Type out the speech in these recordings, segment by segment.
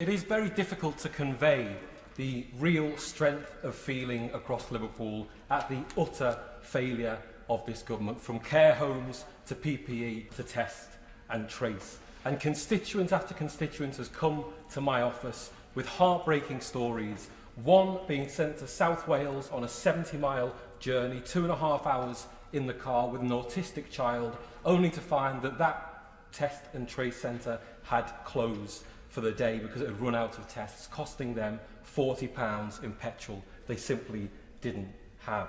It is very difficult to convey the real strength of feeling across Liverpool at the utter failure of this government, from care homes to PPE to test and trace. And constituent after constituent has come to my office with heartbreaking stories, one being sent to South Wales on a 70-mile journey, 2.5 hours in the car with an autistic child, only to find that that test and trace centre had closed for the day because it had run out of tests, costing them £40 in petrol they simply didn't have.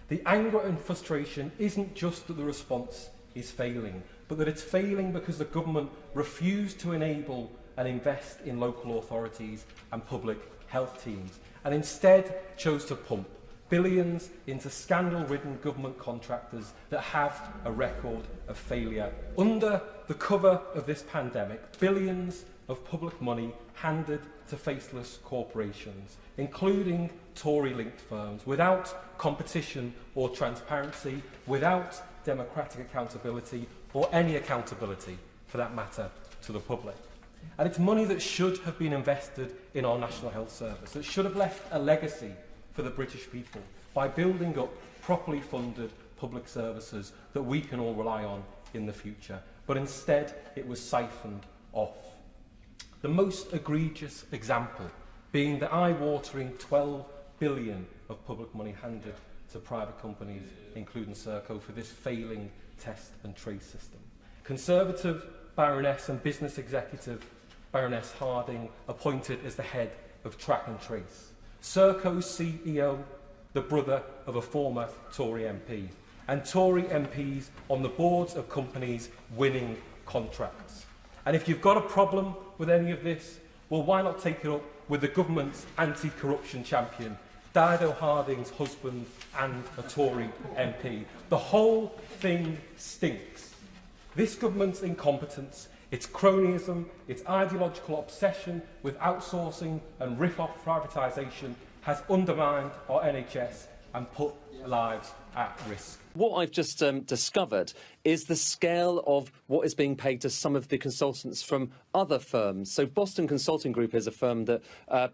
The anger and frustration isn't just that the response is failing, but that it's failing because the government refused to enable and invest in local authorities and public health teams, and instead chose to pump billions into scandal-ridden government contractors that have a record of failure. Under the cover of this pandemic, billions of public money handed to faceless corporations, including Tory-linked firms, without competition or transparency, without democratic accountability, or any accountability, for that matter, to the public. And it's money that should have been invested in our National Health Service, that should have left a legacy for the British people by building up properly funded public services that we can all rely on in the future. But instead, it was siphoned off. The most egregious example being the eye-watering £12 billion of public money handed to private companies, including Serco, for this failing test and trace system. Conservative Baroness and business executive Baroness Harding appointed as the head of Track and Trace. Serco's CEO, the brother of a former Tory MP, and Tory MPs on the boards of companies winning contracts. And if you've got a problem with any of this, well, why not take it up with the government's anti-corruption champion, Dido Harding's husband and a Tory MP. The whole thing stinks. This government's incompetence, its cronyism, its ideological obsession with outsourcing and rip-off privatisation has undermined our NHS and put lives at risk. What I've just discovered is the scale of what is being paid to some of the consultants from other firms. So Boston Consulting Group is a firm that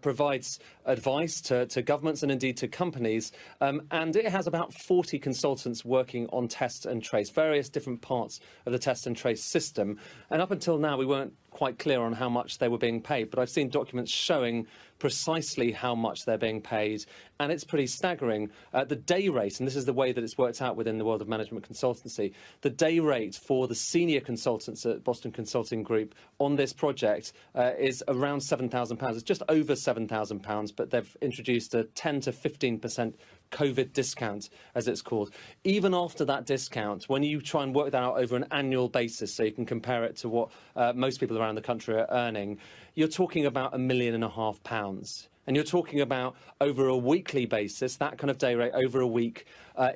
provides advice to governments and indeed to companies, and it has about 40 consultants working on test and trace, various different parts of the test and trace system. And up until now, we weren't quite clear on how much they were being paid, but I've seen documents showing precisely how much they're being paid, and it's pretty staggering. The day rate, and this is the way that it's worked out within the world of management consultancy, the day rate for the senior consultants at Boston Consulting Group on this project is around £7,000. It's just over £7,000, but they've introduced a 10 to 15% COVID discount, as it's called. Even after that discount, when you try and work that out over an annual basis, so you can compare it to what most people around the country are earning, you're talking about £1.5 million. And you're talking about, over a weekly basis, that kind of day rate over a week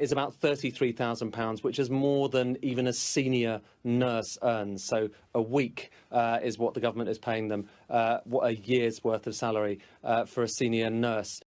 is about £33,000, which is more than even a senior nurse earns. So a week is what the government is paying them, what a year's worth of salary for a senior nurse.